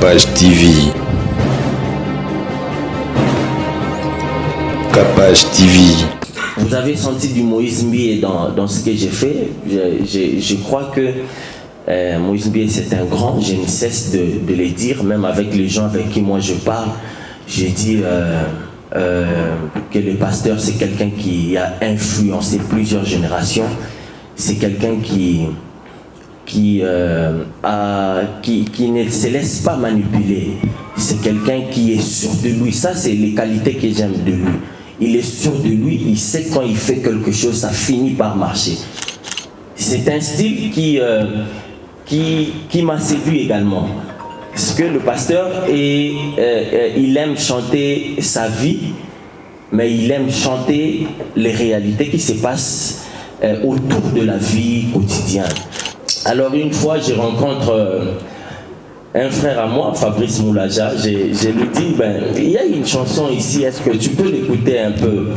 Capage TV. Capage TV. Vous avez senti du Moïse Mbié dans ce que j'ai fait. Je crois que Moïse Mbié c'est un grand, je ne cesse de le dire, même avec les gens avec qui moi je parle. J'ai dit que le pasteur c'est quelqu'un qui a influencé plusieurs générations. C'est quelqu'un qui ne se laisse pas manipuler. C'est quelqu'un qui est sûr de lui. Ça, c'est les qualités que j'aime de lui. Il est sûr de lui, il sait quand il fait quelque chose, ça finit par marcher. C'est un style qui m'a séduit également. Parce que le pasteur, il aime chanter sa vie, mais il aime chanter les réalités qui se passent autour de la vie quotidienne. Alors une fois, je rencontre un frère à moi, Fabrice Moulaja, je lui dis, il y a une chanson ici, est-ce que tu peux l'écouter un peu?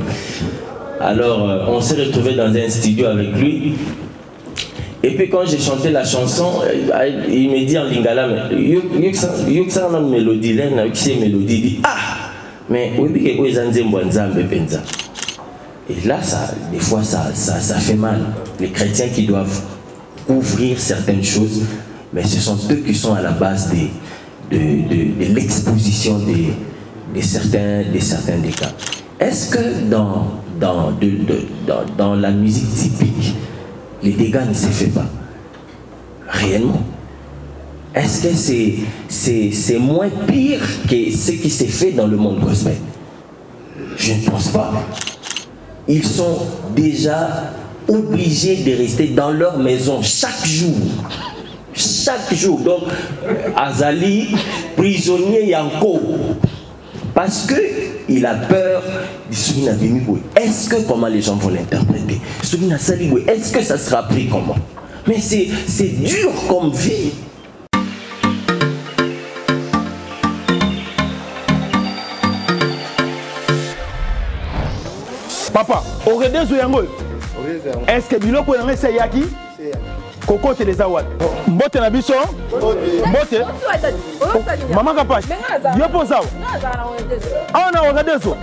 Alors on s'est retrouvé dans un studio avec lui. Et puis quand j'ai chanté la chanson, il me dit en lingala, il y a une mélodie, il dit, ah, mais oui, et là, des fois, ça fait mal. Les chrétiens qui doivent ouvrir certaines choses, mais ce sont eux qui sont à la base de l'exposition de certains cas. Est-ce que dans la musique typique, les dégâts ne se font pas réellement? Est-ce que c'est moins pire que ce qui s'est fait dans le monde gospel? Je ne pense pas. Ils sont déjà obligés de rester dans leur maison chaque jour. Chaque jour. Donc, Azali, prisonnier Yanko. Parce qu'il a peur du Soumina Bimiboué. Est-ce que, comment les gens vont l'interpréter? Soumina Saliboué, est-ce que ça sera pris comment? Mais c'est dur comme vie. Papa, au redezo yango. Est-ce que biloko yango c'est yaki? Koko te les awad. Mbote na biso? Mbote? Maman Capage. Yo posao. Ah na au redezo.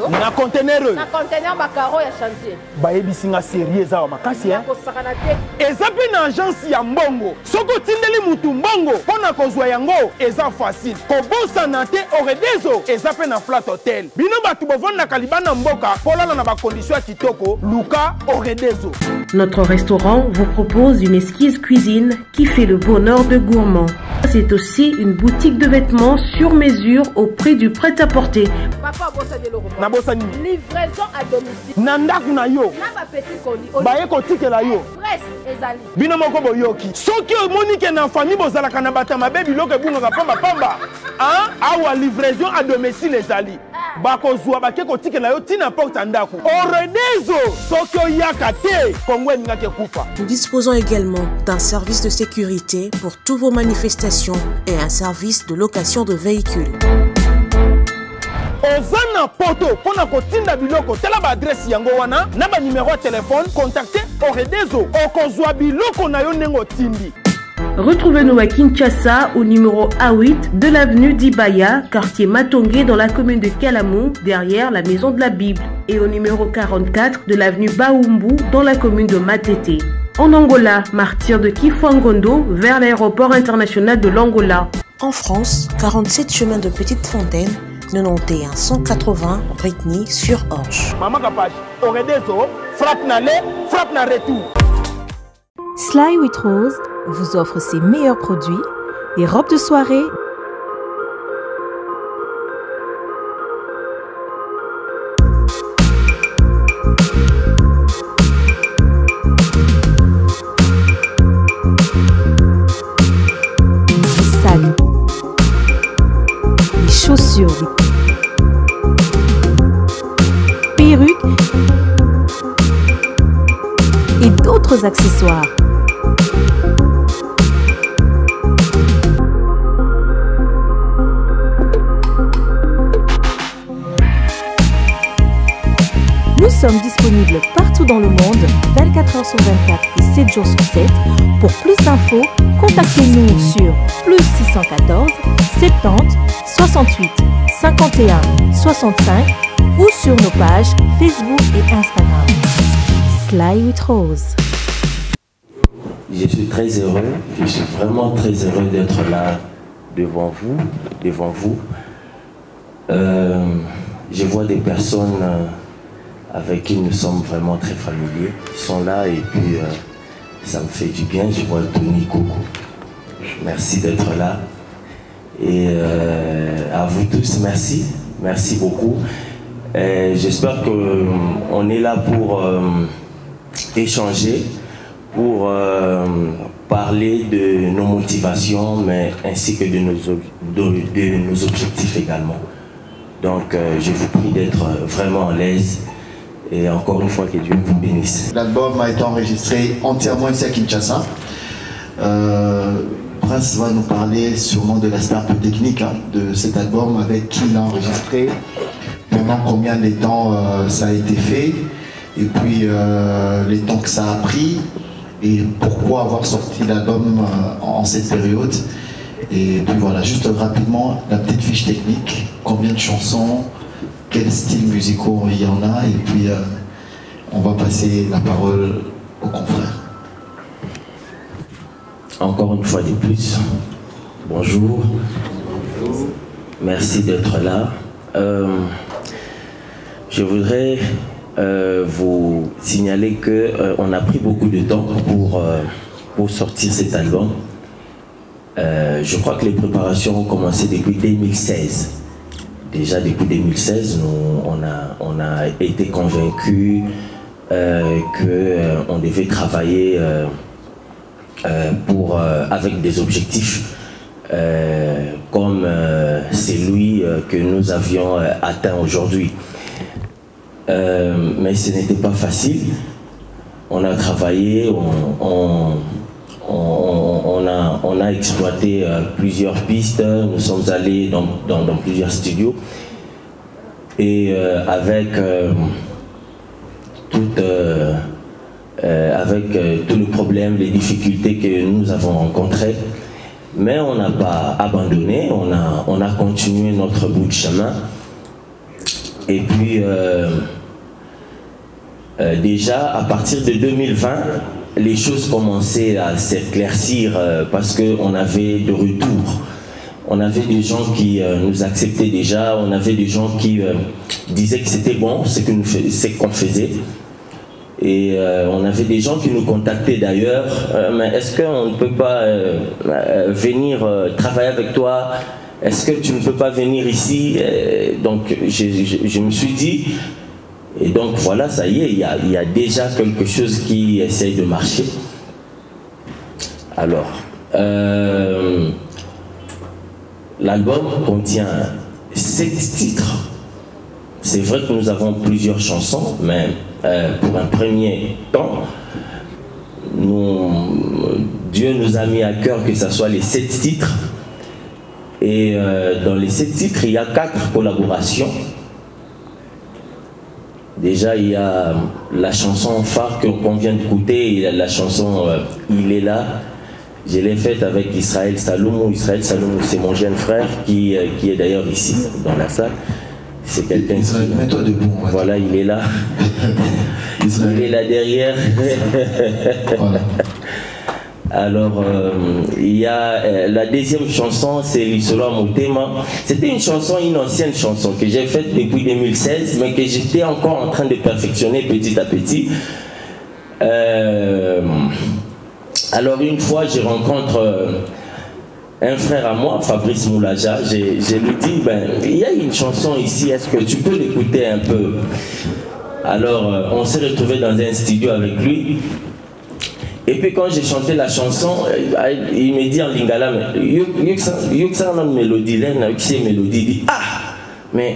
Na conteneur. Na conteneur bakaro ya chantier. Ba yebisinga sérieux za makasi hein. Ezapi na agence ya mbongo. Soko tindeli mutu mbongo pona kozwa yango eza facile. Kobosa na te au redezo ezape na flat hotel. Bino batu bovanda kalibana mboka polala na ba condition kitoko. Notre restaurant vous propose une exquise cuisine qui fait le bonheur de gourmands. C'est aussi une boutique de vêtements sur mesure au prix du prêt-à-porter. Livraison à domicile. Nandaku na yo. Na petit colis. Baye kotike la yo. Presse ezali. Bino moko boyoki. Soki omonike na famille bozala kana bata mabe biloko bunga pamba pamba. Hein? Awa livraison à domicile ezali. Bakozwa bake kotike la yo tina porte ndaku. Oredezo soki oyakate kongwe ngake kufa. Nous disposons également d'un service de sécurité pour toutes vos manifestations et un service de location de véhicules. Ozana poto pona kotinda biloko tela ba adresse yango wana na ba numéro de téléphone contactez Oredezo okozwa biloko na yo nengo tindi. Retrouvez-nous à Kinshasa au numéro A8 de l'avenue d'Ibaya, quartier Matongé dans la commune de Kalamou, derrière la maison de la Bible, et au numéro 44 de l'avenue Baoumbu dans la commune de Matete. En Angola, martyr de Kifuangondo vers l'aéroport international de l'Angola. En France, 47 chemin de Petite Fontaine, 91 180 Brittany sur Orge. Maman Capage, Oredezo, frappe na le, frappe na retour. Sly with Rose vous offre ses meilleurs produits, les robes de soirée, les sacs, les chaussures, les perruques et d'autres accessoires. Nous sommes disponibles partout dans le monde, 24 h sur 24 et 7 jours sur 7. Pour plus d'infos, contactez-nous sur +614 70 68 51 65 ou sur nos pages Facebook et Instagram. Sly with Rose. Je suis très heureux, je suis vraiment très heureux d'être là devant vous. Je vois des personnes avec qui nous sommes vraiment très familiers. Ils sont là et puis ça me fait du bien. Je vois Tony Coco. Merci d'être là. Et à vous tous, merci. Merci beaucoup. J'espère qu'on est là pour échanger, pour parler de nos motivations, mais ainsi que de nos objectifs également. Donc je vous prie d'être vraiment à l'aise et encore une fois que Dieu vous bénisse. L'album a été enregistré entièrement ici à Kinshasa. Prince va nous parler sûrement de l'aspect un peu technique de cet album, avec qui il a enregistré, pendant combien de temps ça a été fait, et puis les temps que ça a pris, et pourquoi avoir sorti l'album en cette période. Et puis voilà, juste rapidement, la petite fiche technique, combien de chansons, quels styles musicaux il y en a, et puis on va passer la parole aux confrères. Encore une fois de plus, bonjour, merci d'être là. Je voudrais vous signaler qu'on a pris beaucoup de temps pour sortir cet album. Je crois que les préparations ont commencé depuis 2016. Déjà depuis 2016, on a été convaincus qu'on devait travailler avec des objectifs comme celui que nous avions atteint aujourd'hui. Mais ce n'était pas facile. On a travaillé, on a exploité plusieurs pistes, nous sommes allés dans plusieurs studios et avec tout le problème, les difficultés que nous avons rencontrées, mais on n'a pas abandonné, on a continué notre bout de chemin. Et puis déjà à partir de 2020, les choses commençaient à s'éclaircir parce qu'on avait de retour. On avait des gens qui nous acceptaient déjà, on avait des gens qui disaient que c'était bon ce qu'on faisait. Et on avait des gens qui nous contactaient d'ailleurs, mais est-ce qu'on ne peut pas venir travailler avec toi? Est-ce que tu ne peux pas venir ici? Donc je me suis dit, et donc voilà, ça y est, il y a déjà quelque chose qui essaye de marcher. Alors, l'album contient 7 titres. C'est vrai que nous avons plusieurs chansons, mais pour un premier temps, Dieu nous a mis à cœur que ce soit les 7 titres. Et dans les 7 titres, il y a 4 collaborations. Déjà, il y a la chanson phare qu'on vient d'écouter, il y a la chanson Il est là. Je l'ai faite avec Israël Saloumou. Israël Saloumou, c'est mon jeune frère qui est d'ailleurs ici, dans la salle. C'est quelqu'un qui... Mets-toi debout. Voilà, il est là. Il est là derrière. Voilà. Alors, il y a la deuxième chanson, c'est Lisolo Motema. C'était une ancienne chanson que j'ai faite depuis 2016, mais que j'étais encore en train de perfectionner petit à petit. Alors, une fois, je rencontre un frère à moi, Fabrice Moulaja. Je lui dis, ben, il y a une chanson ici, est-ce que tu peux l'écouter un peu? Alors, on s'est retrouvé dans un studio avec lui. Et puis quand j'ai chanté la chanson, il me dit en lingala, mais il y a une mélodie, il dit, ah, mais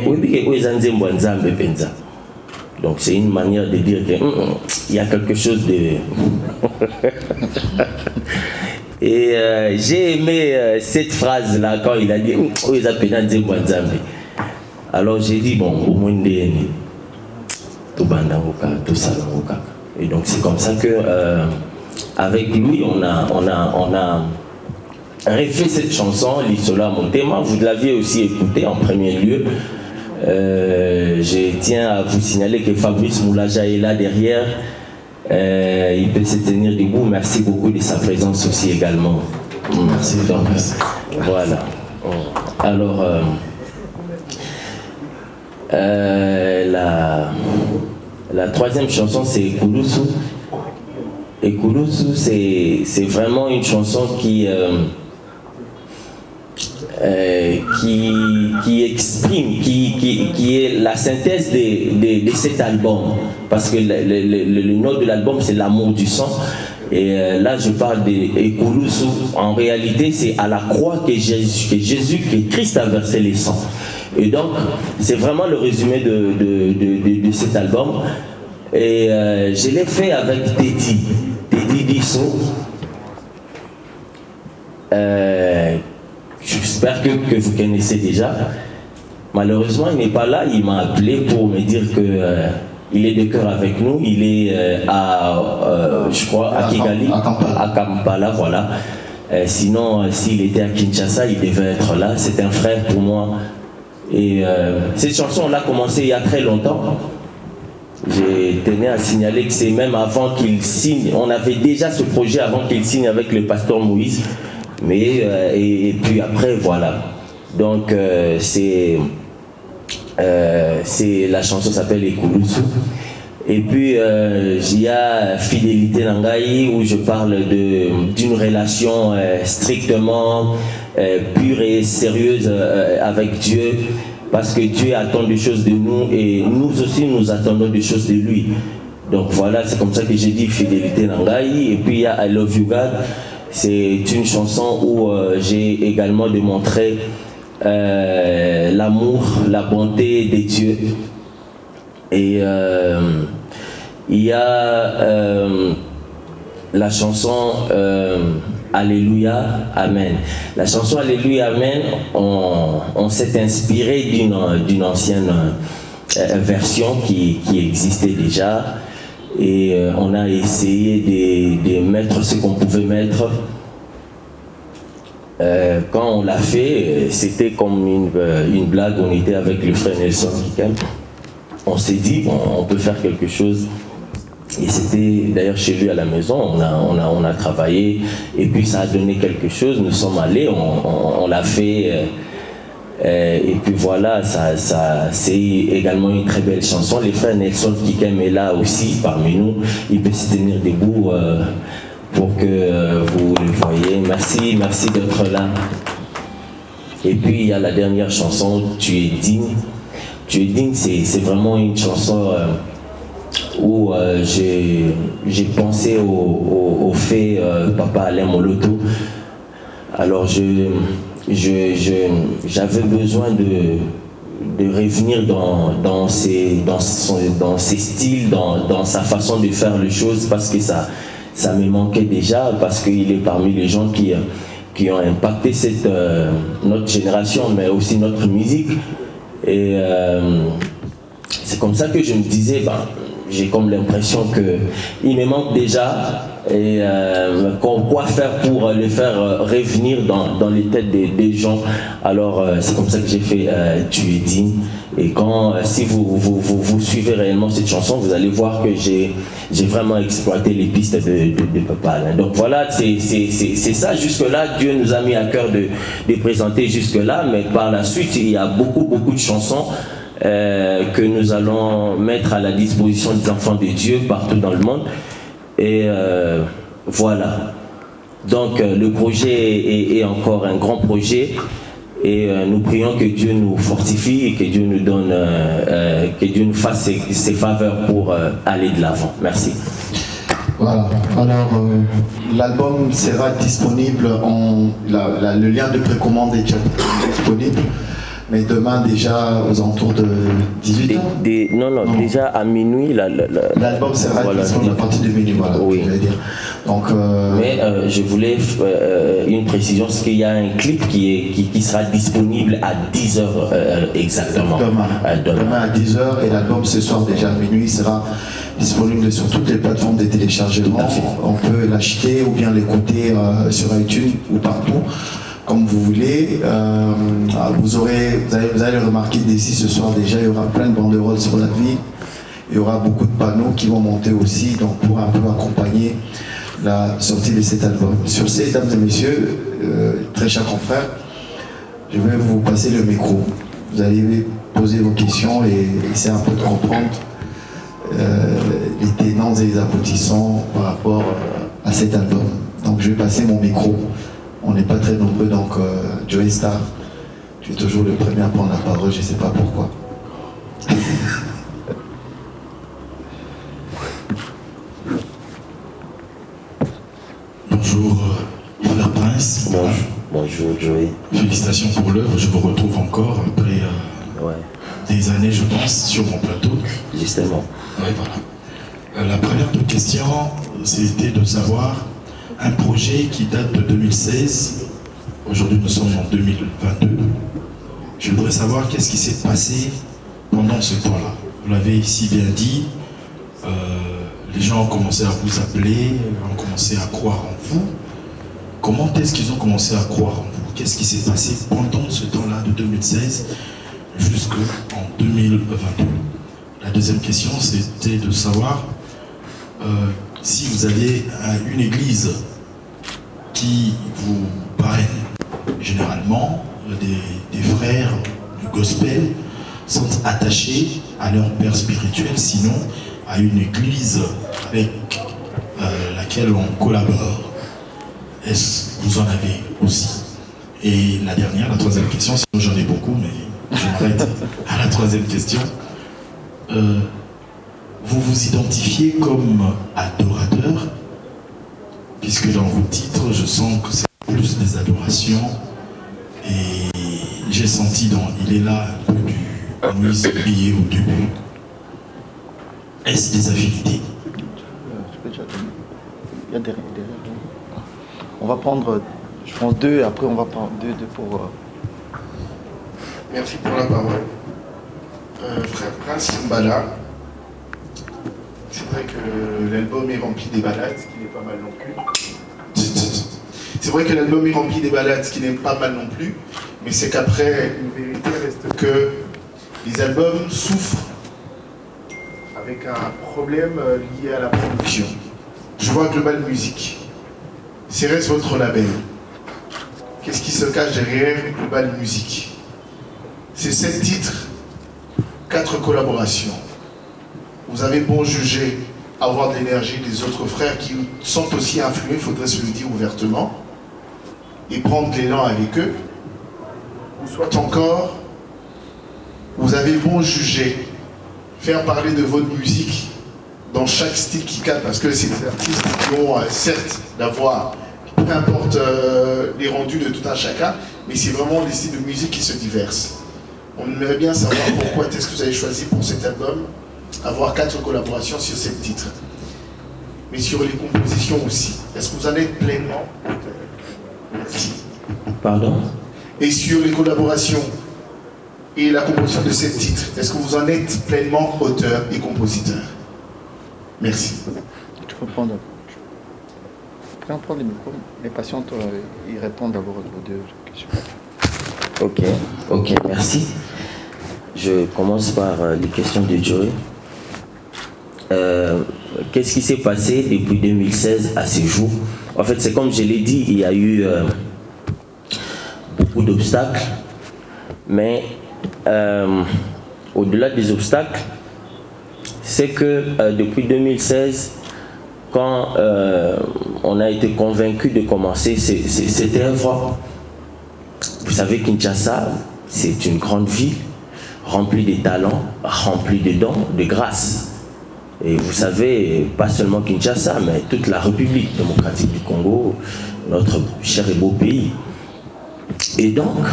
donc c'est une manière de dire qu'il y a quelque chose de... Et j'ai aimé cette phrase-là quand il a dit, alors j'ai dit, bon, au moins et donc c'est comme ça que avec lui, on a refait cette chanson, L'Isola Montema. Vous l'aviez aussi écouté en premier lieu. Je tiens à vous signaler que Fabrice Moulaja est là derrière. Il peut se tenir debout. Merci beaucoup de sa présence aussi également. Merci. Donc, voilà. Alors, la troisième chanson, c'est Ekulusu. Ekulusu, c'est vraiment une chanson qui exprime, qui est la synthèse de cet album. Parce que le nom de l'album, c'est L'amour du sang. Et là, je parle d'Ekulusu. En réalité, c'est à la croix que Christ a versé les sangs. Et donc, c'est vraiment le résumé de cet album. Et je l'ai fait avec Teddy Disso. J'espère que vous connaissez déjà. Malheureusement, il n'est pas là. Il m'a appelé pour me dire qu'il est de cœur avec nous. Il est je crois, à Kigali, à Kampala, voilà. Sinon, s'il était à Kinshasa, il devait être là. C'est un frère pour moi. Et cette chanson, on l'a commencé il y a très longtemps. Je tenais à signaler que c'est même avant qu'il signe. On avait déjà ce projet avant qu'il signe avec le pasteur Moïse. Mais et puis après, voilà. Donc la chanson s'appelle Ekulusu. Et puis il y a Fidélité Nangaï, où je parle d'une relation strictement pure et sérieuse avec Dieu, parce que Dieu attend des choses de nous et nous aussi nous attendons des choses de lui. Donc voilà, c'est comme ça que j'ai dit Fidélité Nangaï. Et puis il y a I Love You God. C'est une chanson où j'ai également démontré l'amour, la bonté des dieux. Et il y a la chanson Alléluia, Amen. La chanson Alléluia, Amen, on s'est inspiré d'une ancienne version qui existait déjà. Et on a essayé de mettre ce qu'on pouvait mettre. Quand on l'a fait, c'était comme une blague. On était avec le frère Nelson Kikem. On s'est dit, bon, on peut faire quelque chose. Et c'était d'ailleurs chez lui à la maison. On a travaillé. Et puis ça a donné quelque chose. Nous sommes allés, on l'a fait. Et puis voilà, c'est également une très belle chanson. Les frères Nelson Kikem est là aussi parmi nous. Il peut se tenir debout pour que vous le voyez. Merci d'être là. Et puis il y a la dernière chanson, Tu es digne. Tu es digne, c'est vraiment une chanson où j'ai pensé au fait Papa Alain Moloto. Alors j'avais besoin de revenir dans ses styles, dans sa façon de faire les choses, parce que ça me manquait déjà, parce qu'il est parmi les gens qui ont impacté notre génération, mais aussi notre musique. Et c'est comme ça que je me disais, j'ai comme l'impression qu'il me manque déjà. Et quoi faire pour le faire revenir dans les têtes des gens. Alors c'est comme ça que j'ai fait Tu es digne. Et si vous suivez réellement cette chanson, vous allez voir que j'ai vraiment exploité les pistes de Papa Alain. Donc voilà, c'est ça jusque là. Dieu nous a mis à cœur de présenter jusque là, mais par la suite il y a beaucoup de chansons que nous allons mettre à la disposition des enfants de Dieu partout dans le monde. Et voilà. Donc le projet est encore un grand projet. Et nous prions que Dieu nous fortifie et que Dieu nous donne, que Dieu nous fasse ses faveurs pour aller de l'avant. Merci. Voilà. Alors, l'album sera disponible, le lien de précommande est déjà disponible. Mais demain, déjà, aux alentours de 18h non, déjà à minuit. L'album sera disponible à partir de minuit, voilà, oui. je vais dire. Donc, mais je voulais une précision, parce qu'il y a un clip qui sera disponible à 10h exactement. Demain à 10h, et l'album ce soir déjà à minuit sera disponible sur toutes les plateformes de téléchargement. On peut l'acheter ou bien l'écouter sur iTunes ou partout, comme vous voulez. Vous allez remarquer d'ici ce soir déjà, il y aura plein de banderoles sur la ville. Il y aura beaucoup de panneaux qui vont monter aussi, donc pour un peu accompagner la sortie de cet album. Sur ces, mesdames et messieurs, très chers confrères, je vais vous passer le micro. Vous allez poser vos questions et essayer un peu de comprendre les tenants et les aboutissants par rapport à cet album. Donc je vais passer mon micro. On n'est pas très nombreux, donc Joey Star, tu es toujours le premier à prendre la parole, je ne sais pas pourquoi. Bonjour, Frère Prince. Bonjour, Joey. Félicitations pour l'œuvre, je vous retrouve encore après des années, je pense, sur mon plateau. Justement. Oui, voilà. La première question, c'était de savoir un projet qui date de 2016. Aujourd'hui, nous sommes en 2022. Je voudrais savoir qu'est-ce qui s'est passé pendant ce temps-là. Vous l'avez si bien dit, les gens ont commencé à vous appeler, ont commencé à croire en vous. Comment est-ce qu'ils ont commencé à croire en vous? Qu'est-ce qui s'est passé pendant ce temps-là de 2016 jusqu'en 2022? La deuxième question, c'était de savoir si vous avez une église qui vous parraine. Généralement, des frères du gospel sont attachés à leur père spirituel, sinon à une église avec laquelle on collabore. Est-ce que vous en avez aussi? Et la troisième question, sinon j'en ai beaucoup, mais je m'arrête à la troisième question. Vous vous identifiez comme adorateur, puisque dans vos titres, je sens que c'est plus des adorations, et j'ai senti dans Il est là un peu du Moïse oublié au début. Est-ce des affinités? On va prendre, je pense, deux, après on va prendre deux pour... Merci pour la parole. Frère Prince Mbala, c'est vrai que l'album est rempli des balades, ce qui n'est pas mal non plus. C'est vrai que l'album est rempli des balades, ce qui n'est pas mal non plus, mais c'est qu'après, une vérité reste que les albums souffrent avec un problème lié à la production. Je vois Global Music. C'est votre label. Qu'est-ce qui se cache derrière Global Music? C'est 7 titres, 4 collaborations. Vous avez beau juger, avoir de l'énergie des autres frères qui sont aussi influés, il faudrait se le dire ouvertement, et prendre l'élan avec eux. Ou soit encore, vous avez beau juger, faire parler de votre musique dans chaque style qui cadre, parce que c'est des artistes qui ont certes la voix, peu importe les rendus de tout un chacun, mais c'est vraiment les styles de musique qui se diversent. On aimerait bien savoir pourquoi est-ce que vous avez choisi pour cet album avoir 4 collaborations sur 7 titres, mais sur les compositions aussi. Est-ce que vous en êtes pleinement auteur? Merci. Pardon? Et sur les collaborations et la composition de 7 titres, est-ce que vous en êtes pleinement auteur et compositeur? Merci. Tu peux prendre. Après, on prend les micros. Les patients, ils répondent d'abord aux deux questions. Ok, merci. Je commence par les questions de Joey. Qu'est-ce qui s'est passé depuis 2016 à ce jour? En fait, c'est comme je l'ai dit, il y a eu beaucoup d'obstacles, mais au-delà des obstacles, c'est que depuis 2016, quand on a été convaincu de commencer, c'était un voie. Vous savez, Kinshasa, c'est une grande ville, remplie de talents, remplie de dons, de grâce. Et vous savez, pas seulement Kinshasa, mais toute la République démocratique du Congo, notre cher et beau pays. Et donc,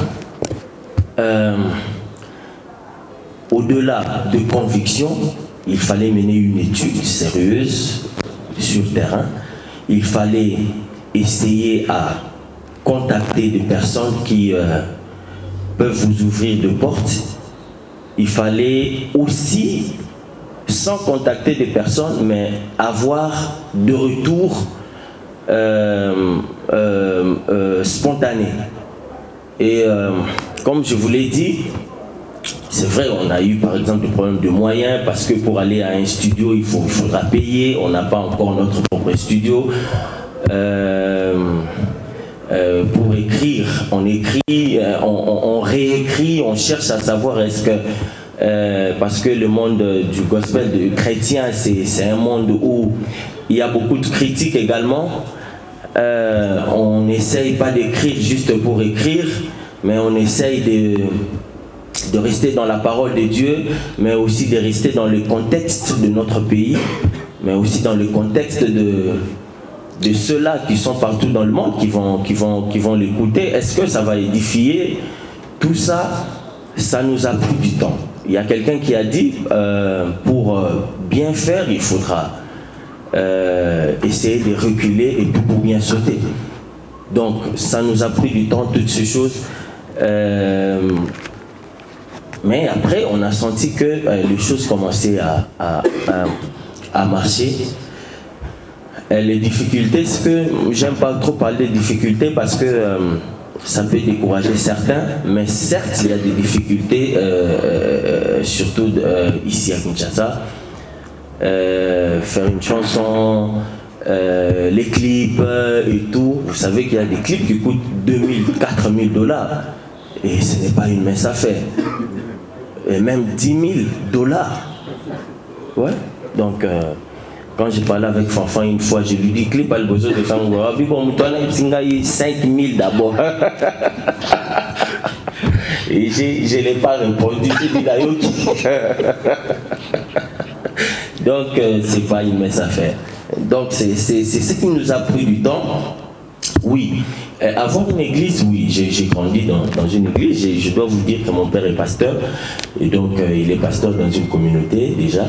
au-delà de conviction, il fallait mener une étude sérieuse sur le terrain. Il fallait essayer à contacter des personnes qui peuvent vous ouvrir des portes. Il fallait aussi, sans contacter des personnes, mais avoir de retour spontané. Et comme je vous l'ai dit, c'est vrai, on a eu par exemple des problèmes de moyens parce que pour aller à un studio, il faudra payer. On n'a pas encore notre propre studio. Pour écrire, on écrit, on réécrit, on cherche à savoir est-ce que parce que le monde du gospel chrétien, c'est un monde où il y a beaucoup de critiques également. On n'essaye pas d'écrire juste pour écrire, mais on essaye de rester dans la parole de Dieu, mais aussi de rester dans le contexte de notre pays, mais aussi dans le contexte de ceux-là qui sont partout dans le monde, qui vont l'écouter. Est-ce que ça va édifier? Tout ça, ça nous a pris du temps. Il y a quelqu'un qui a dit, pour bien faire, il faudra essayer de reculer et puis pour bien sauter. Donc, ça nous a pris du temps, toutes ces choses. Mais après, on a senti que les choses commençaient à marcher. Les difficultés, ce que j'aime pas trop parler de difficultés parce que ça peut décourager certains, mais certes, il y a des difficultés, surtout ici à Kinshasa. Faire une chanson, les clips et tout. Vous savez qu'il y a des clips qui coûtent 2000, 4000 $. Et ce n'est pas une mince affaire. Et même 10 000 $. Ouais. Donc, quand j'ai parlé avec Fanfan une fois, je lui dis clip à le besoin de Sangora. Puis bon, toi, il y a 5 000 d'abord. Et je n'ai pas répondu. Donc, c'est pas une mince affaire. Donc, c'est ce qui nous a pris du temps. Oui. Avoir une église, oui, j'ai grandi dans une église. Je dois vous dire que mon père est pasteur. Et donc, il est pasteur dans une communauté déjà.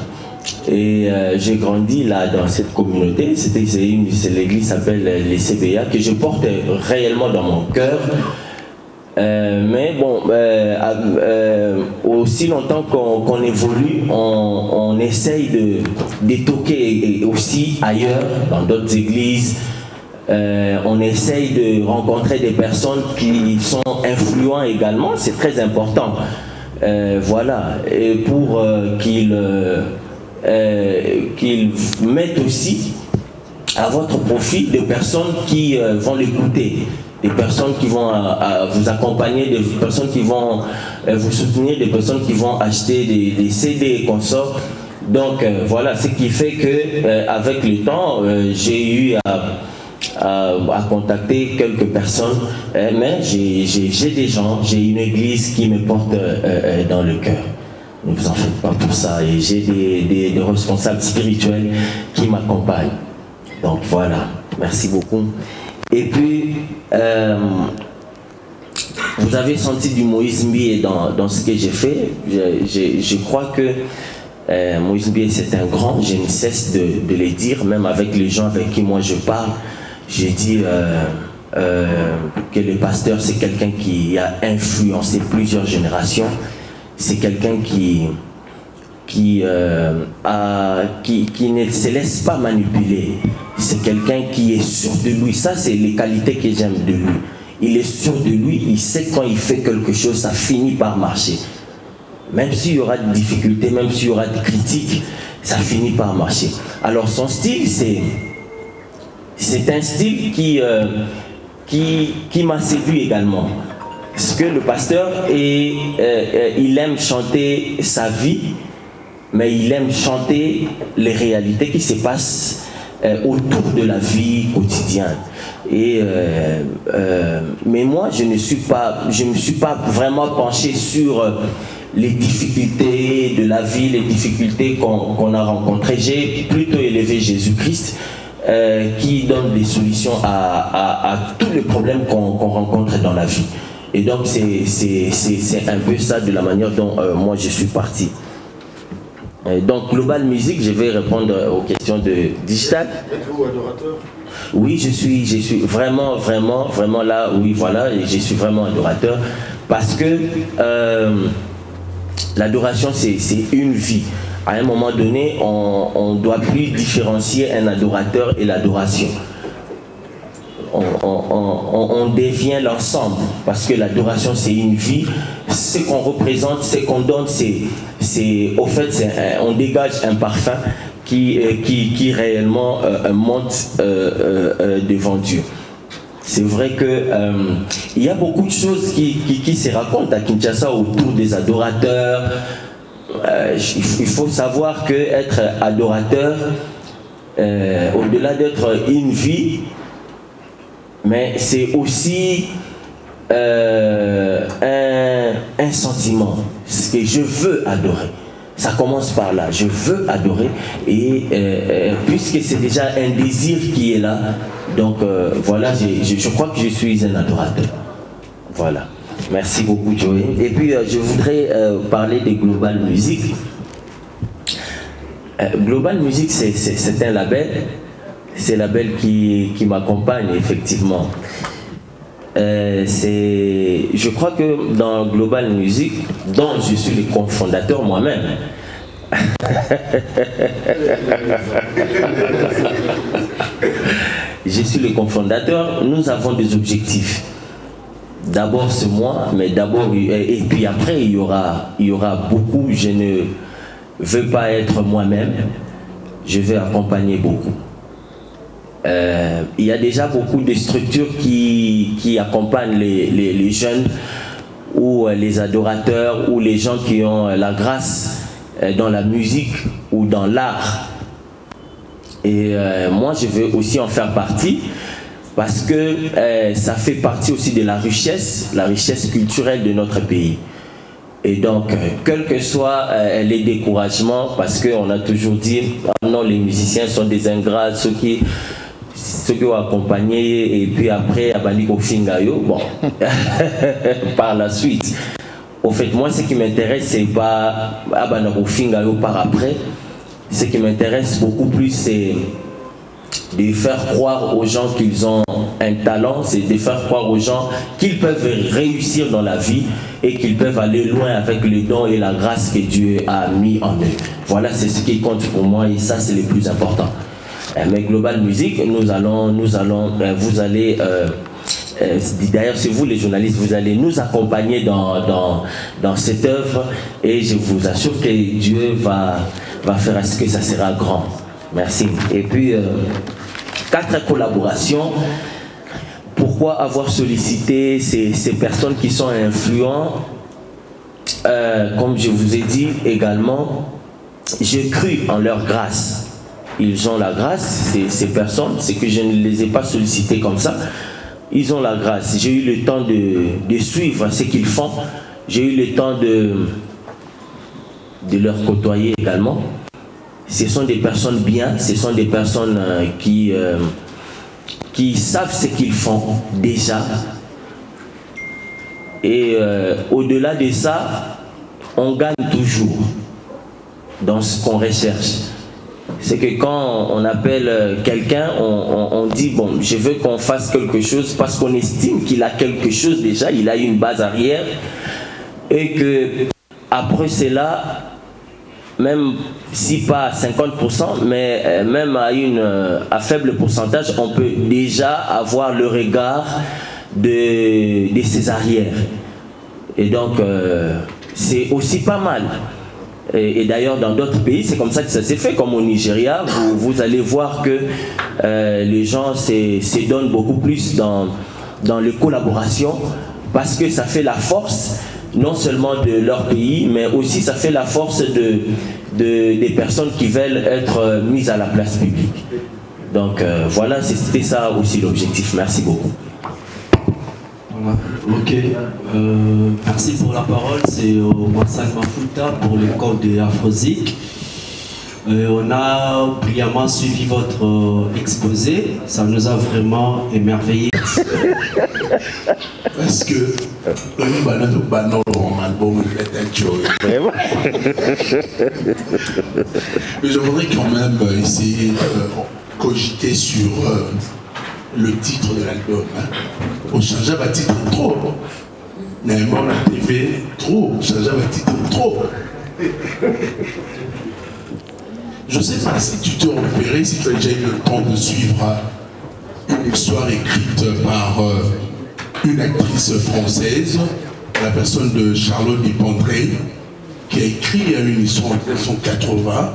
Et j'ai grandi là dans cette communauté. L'église s'appelle les CBA, que je porte réellement dans mon cœur. Mais bon, aussi longtemps qu'on évolue, on essaye de toquer aussi ailleurs, dans d'autres églises. On essaye de rencontrer des personnes qui sont influentes également, c'est très important. Voilà, et pour qu'ils mettent aussi à votre profit des personnes qui vont l'écouter, des personnes qui vont vous accompagner, des personnes qui vont vous soutenir, des personnes qui vont acheter des CD et consorts. Donc voilà, ce qui fait que avec le temps, j'ai eu à contacter quelques personnes, mais j'ai des gens, j'ai une église qui me porte dans le cœur. Ne vous en faites pas pour ça. Et j'ai des responsables spirituels qui m'accompagnent. Donc voilà, merci beaucoup. Et puis, vous avez senti du Moïse Mbié dans ce que j'ai fait. Je crois que Moïse Mbié c'est un grand, je ne cesse de le dire, même avec les gens avec qui moi je parle. J'ai dit que le pasteur c'est quelqu'un qui a influencé plusieurs générations. C'est quelqu'un qui ne se laisse pas manipuler. C'est quelqu'un qui est sûr de lui. Ça, c'est les qualités que j'aime de lui. Il est sûr de lui, il sait quand il fait quelque chose, ça finit par marcher. Même s'il y aura des difficultés, même s'il y aura des critiques, ça finit par marcher. Alors son style, c'est un style qui m'a séduit également. Parce que le pasteur, il aime chanter sa vie, mais il aime chanter les réalités qui se passent autour de la vie quotidienne. Mais moi, je ne me suis pas vraiment penché sur les difficultés de la vie, les difficultés qu'on a rencontrées. J'ai plutôt élevé Jésus-Christ qui donne des solutions à tous les problèmes qu'on rencontre dans la vie. Et donc c'est un peu ça de la manière dont moi je suis parti. Donc Global Music, je vais répondre aux questions de digital. Êtes-vous adorateur? Oui, je suis vraiment là, oui voilà, et je suis vraiment adorateur parce que l'adoration c'est une vie. À un moment donné, on ne doit plus différencier un adorateur et l'adoration. On devient l'ensemble parce que l'adoration c'est une vie. Ce qu'on représente, ce qu'on donne, au fait, on dégage un parfum qui réellement monte devant Dieu. C'est vrai que il y a beaucoup de choses qui se racontent à Kinshasa autour des adorateurs. Il faut savoir que être adorateur, au-delà d'être une vie, mais c'est aussi un sentiment, ce que je veux adorer. Ça commence par là, je veux adorer, et puisque c'est déjà un désir qui est là, donc voilà, je crois que je suis un adorateur. Voilà. Merci beaucoup Joey. Et puis je voudrais parler de Global Music. Global Music c'est un label. C'est un label qui m'accompagne effectivement. Je crois que dans Global Music, dont je suis le cofondateur moi-même, je suis le cofondateur, nous avons des objectifs. D'abord c'est moi, mais d'abord, et puis après il y aura beaucoup. Je ne veux pas être moi-même, je vais accompagner beaucoup. Il y a déjà beaucoup de structures qui accompagnent les jeunes ou les adorateurs ou les gens qui ont la grâce dans la musique ou dans l'art. Et moi je veux aussi en faire partie parce que ça fait partie aussi de la richesse culturelle de notre pays. Et donc, quel que soit les découragements, parce qu'on a toujours dit, non, les musiciens sont des ingrats, ceux qui ont accompagné, et puis après, Abani Kofingayo, bon, par la suite. Au fait, moi, ce qui m'intéresse, c'est pas Abani Kofingayo par après. Ce qui m'intéresse beaucoup plus, c'est de faire croire aux gens qu'ils ont un talent, c'est de faire croire aux gens qu'ils peuvent réussir dans la vie et qu'ils peuvent aller loin avec les dons et la grâce que Dieu a mis en eux. Voilà, c'est ce qui compte pour moi et ça, c'est le plus important. Mais Global Music, vous allez, d'ailleurs c'est vous les journalistes, vous allez nous accompagner dans cette œuvre et je vous assure que Dieu va faire à ce que ça sera grand. Merci. Et puis, 4 collaborations. Pourquoi avoir sollicité ces personnes qui sont influentes? Comme je vous ai dit également, j'ai cru en leur grâce. Ils ont la grâce, ces personnes, c'est que je ne les ai pas sollicités comme ça. Ils ont la grâce. J'ai eu le temps de suivre ce qu'ils font. J'ai eu le temps de leur côtoyer également. Ce sont des personnes bien, ce sont des personnes qui savent ce qu'ils font déjà. Et au-delà de ça, on gagne toujours dans ce qu'on recherche. C'est que quand on appelle quelqu'un, on dit, bon, je veux qu'on fasse quelque chose parce qu'on estime qu'il a quelque chose déjà, il a une base arrière. Et que après cela, même si pas à 50%, mais même à faible pourcentage, on peut déjà avoir le regard de ses arrières. Et donc, c'est aussi pas mal. Et d'ailleurs, dans d'autres pays, c'est comme ça que ça s'est fait, comme au Nigeria, vous allez voir que les gens se donnent beaucoup plus dans les collaborations, parce que ça fait la force, non seulement de leur pays, mais aussi ça fait la force des personnes qui veulent être mises à la place publique. Donc voilà, c'était ça aussi l'objectif. Merci beaucoup. Ok, merci pour la parole. C'est Marcel Mafuta pour le code de Afrozik. On a brillamment suivi votre exposé, ça nous a vraiment émerveillé. parce que Vraiment. Mais je voudrais quand même essayer de cogiter sur le titre de l'album. On change un titre trop. Néanmoins, la TV, trop. Change un titre trop. Je ne sais pas si tu te repérais, si tu as déjà eu le temps de suivre une histoire écrite par une actrice française, la personne de Charlotte Dupondré, qui a écrit une histoire en 1980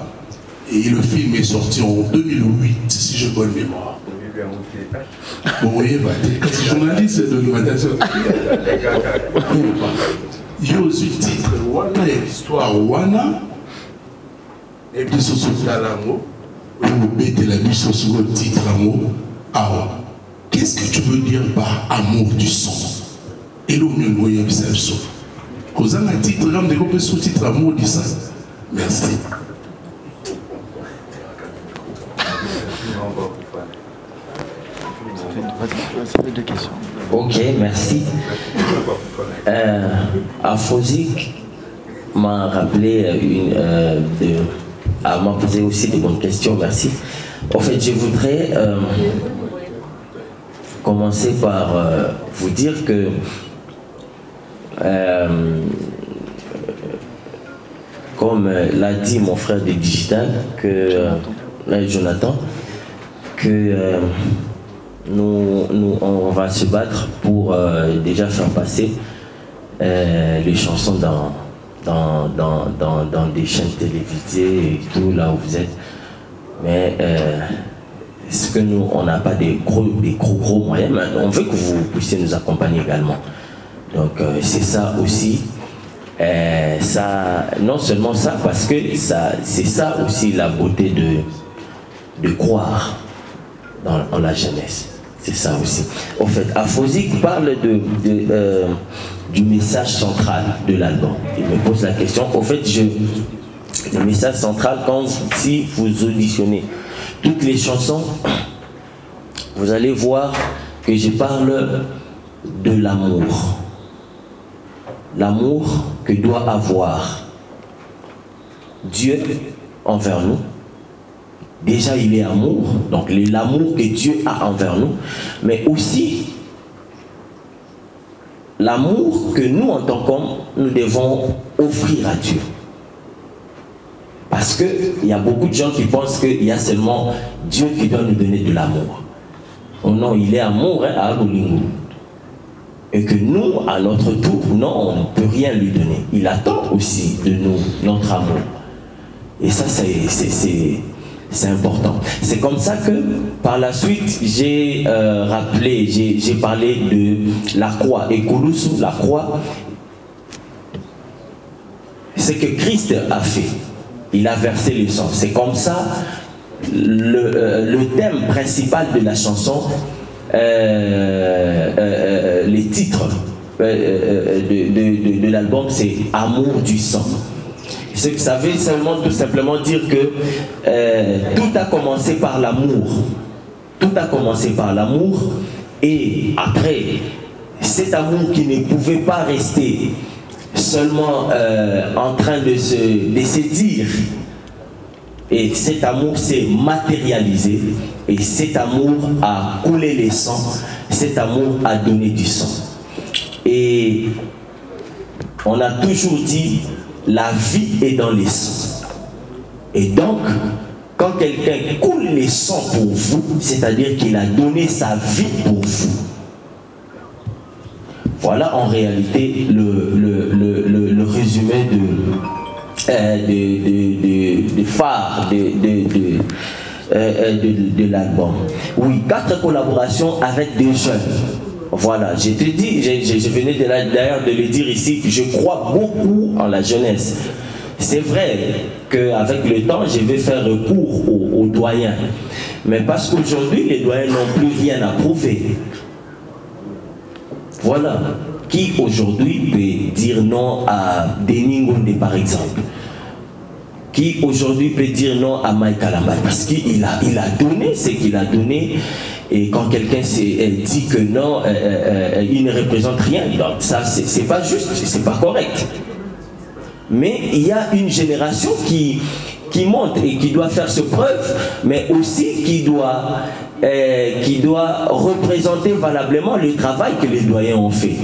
et le film est sorti en 2008, si j'ai bonne mémoire. Bon, oui, c'est journaliste de l'alimentation. Il y a aussi le titre Wana et l'histoire Wana. Et puis ce sont là l'amour. Vous mettez la bûche sur le titre amour. Alors, qu'est-ce que tu veux dire par amour du sang? Et l'on ne voyait pas ça. Quand on a un titre, on a un sous-titre amour du sang. Merci. Ok, merci. Afrozik m'a rappelé m'a posé aussi des bonnes questions, merci. En fait, je voudrais commencer par vous dire que comme l'a dit mon frère de Digital, Jonathan, que nous on va se battre pour déjà faire passer les chansons dans des chaînes télévisées et tout, là où vous êtes. Mais est-ce que nous, on n'a pas des gros moyens, mais on veut que vous puissiez nous accompagner également. Donc c'est ça aussi. Ça, non seulement ça, parce que c'est ça aussi la beauté de croire dans la jeunesse. C'est ça aussi. En fait, Afrozik parle du message central de l'album. Il me pose la question. En fait, le message central, si vous auditionnez toutes les chansons, vous allez voir que je parle de l'amour. L'amour que doit avoir Dieu envers nous. Déjà, il est amour, donc l'amour que Dieu a envers nous, mais aussi l'amour que nous, en tant qu'hommes, nous devons offrir à Dieu. Parce qu'il y a beaucoup de gens qui pensent qu'il y a seulement Dieu qui doit nous donner de l'amour. Oh non, il est amour, hein, à Abolingo. Et que nous, à notre tour, non, on ne peut rien lui donner. Il attend aussi de nous notre amour. Et ça, c'est important. C'est comme ça que, par la suite, j'ai j'ai parlé de la croix. Et Koulousou, la croix, c'est que Christ a fait. Il a versé le sang. C'est comme ça, le thème principal de la chanson, les titres de l'album, c'est Amour du sang. Ce que ça veut tout simplement dire que tout a commencé par l'amour. Tout a commencé par l'amour. Et après, cet amour qui ne pouvait pas rester seulement en train de se dire. Et cet amour s'est matérialisé. Et cet amour a coulé les sangs. Cet amour a donné du sang. Et on a toujours dit, la vie est dans les sangs. Et donc, quand quelqu'un coule les sangs pour vous, c'est-à-dire qu'il a donné sa vie pour vous. Voilà en réalité le résumé de phare de l'album. Oui, 4 collaborations avec des jeunes. Voilà, je te dis, je venais d'ailleurs de le dire ici, je crois beaucoup en la jeunesse. C'est vrai qu'avec le temps, je vais faire recours aux doyens. Mais parce qu'aujourd'hui, les doyens n'ont plus rien à prouver. Voilà. Qui aujourd'hui peut dire non à Denis Ngonde, par exemple? Qui aujourd'hui peut dire non à Mike Kalamba? Parce qu'il a donné ce qu'il a donné. Et quand quelqu'un dit que non, il ne représente rien, donc ça c'est pas juste, c'est pas correct. Mais il y a une génération qui monte et qui doit faire ses preuves, mais aussi qui doit représenter valablement le travail que les doyens ont fait.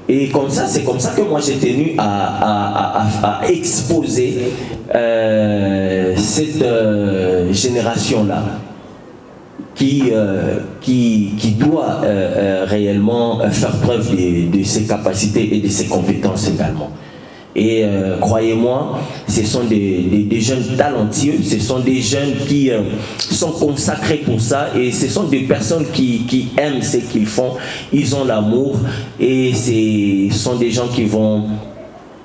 Et comme ça, c'est comme ça que moi j'ai tenu à exposer cette génération-là qui doit réellement faire preuve de ses capacités et de ses compétences également. Et croyez-moi, ce sont des jeunes talentueux, ce sont des jeunes qui sont consacrés pour ça, et ce sont des personnes qui aiment ce qu'ils font, ils ont l'amour, et ce sont des gens qui vont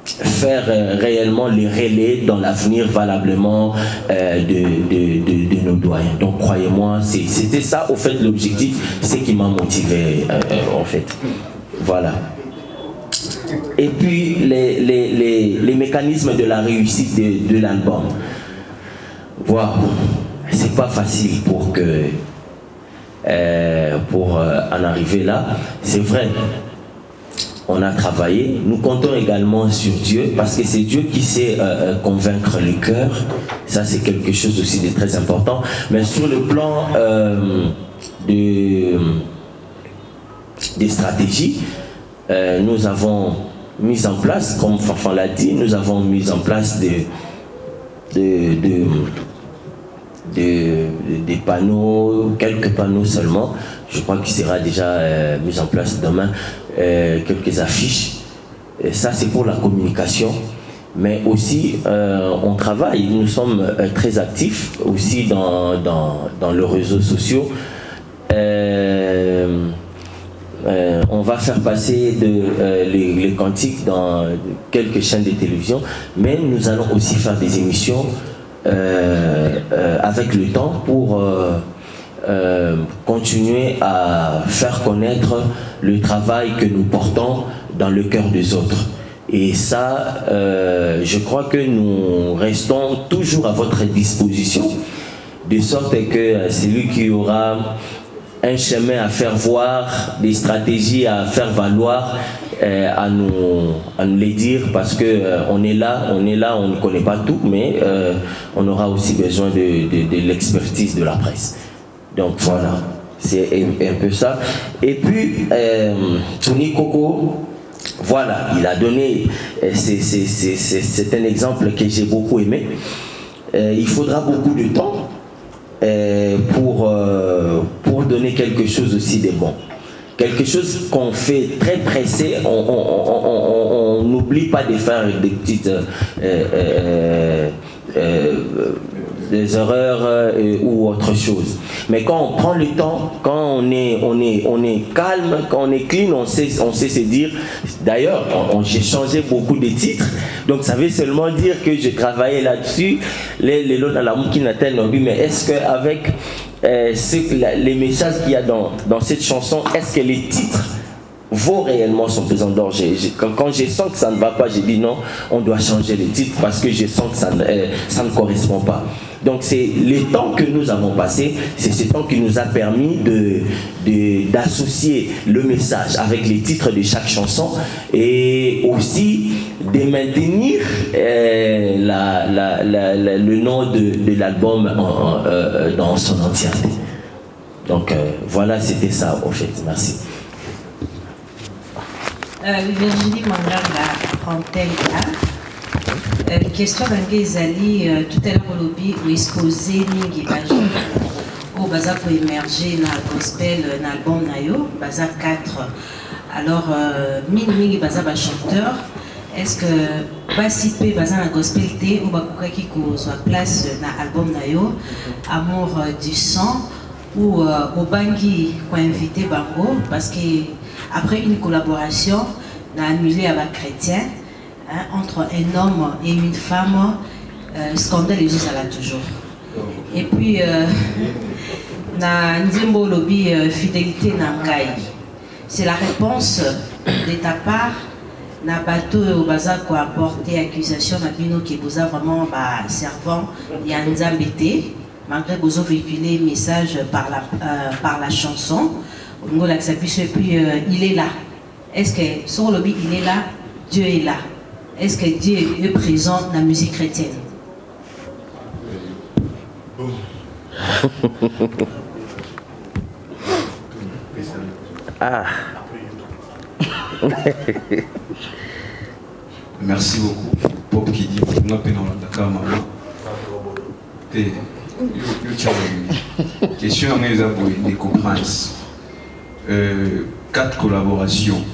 faire réellement les relais dans l'avenir valablement de nos doyens. Donc croyez-moi, c'était ça au fait l'objectif, c'est qui m'a motivé en fait. Voilà. Et puis les mécanismes de la réussite de l'album. Wow, c'est pas facile pour en arriver là. C'est vrai, on a travaillé. Nous comptons également sur Dieu, parce que c'est Dieu qui sait convaincre le cœur. Ça, c'est quelque chose aussi de très important. Mais sur le plan des stratégies, nous avons mis en place, comme Fanfan l'a dit, nous avons mis en place des panneaux, quelques panneaux seulement. Je crois qu'il sera déjà mis en place demain, quelques affiches. Et ça, c'est pour la communication. Mais aussi, on travaille, nous sommes très actifs aussi dans les réseaux sociaux. On va faire passer les cantiques dans quelques chaînes de télévision, mais nous allons aussi faire des émissions avec le temps pour continuer à faire connaître le travail que nous portons dans le cœur des autres. Et ça, je crois que nous restons toujours à votre disposition, de sorte que celui qui aura un chemin à faire voir, des stratégies à faire valoir, à nous les dire, parce que on est là, on ne connaît pas tout, mais on aura aussi besoin de l'expertise de la presse. Donc voilà, c'est un peu ça. Et puis Tony Coco, voilà, il a donné, c'est un exemple que j'ai beaucoup aimé. Il faudra beaucoup de temps pour donner quelque chose aussi de bon. Quelque chose qu'on fait très pressé, on n'oublie pas de faire des petites des erreurs ou autre chose. Mais quand on prend le temps, quand on est calme, quand on est clean, on sait se dire. D'ailleurs, j'ai changé beaucoup de titres, donc ça veut seulement dire que j'ai travaillé là-dessus. Les lots dans la qui n'atteignent non plus, mais est-ce qu'avec les messages qu'il y a dans cette chanson, est-ce que les titres vaut réellement son pesant d'or? Quand je sens que ça ne va pas, j'ai dit non, on doit changer les titres parce que je sens que ça ne correspond pas. Donc c'est le temps que nous avons passé, c'est ce temps qui nous a permis d'associer le message avec les titres de chaque chanson et aussi de maintenir le nom de l'album dans son entièreté. Donc voilà, c'était ça en fait. Merci. Virginie Manganga, Antenne A. Question d'Angezali, tout à l'heure au lobby, où exposé Ningi Bajo, au Baza pour émerger dans le gospel, dans l'album Nayo, Baza 4. Alors, Ningi Baza chanteur, est-ce que Basipe Baza dans gospel T, ou Bakuka qui soit place dans l'album Nayo, Amour du sang, ou Obangi qui a invité Bango, parce qu'après une collaboration, on a annulé avec Chrétien. Entre un homme et une femme, scandale existe là toujours. Et puis, na Nzimbo Lobby fidélité Nangai. C'est la réponse de ta part. Na bateau au bazar qui a porté accusation à Bino qui vous a vraiment servant Yanzambete. malgré que vous véhiculez message par la chanson, et puis il est là. Est-ce que son lobby il est là, Dieu est là? Est-ce que Dieu est présent dans la musique chrétienne? Ah. Merci beaucoup. Pop qui dit question de concurrence. 4 collaborations.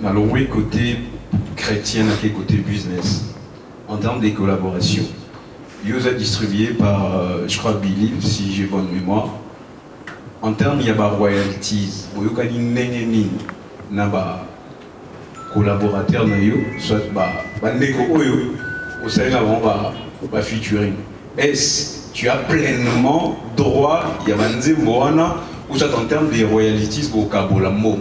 Dans le côté chrétien et côté business. En termes de collaboration, ils ont distribué par, je crois, Billy, si j'ai bonne mémoire. En termes, il y a des royalties. Il y a des collaborateurs, soit des featuring. Est-ce que tu as pleinement droit, il y a des ou soit en termes de royalties au Kabolamo?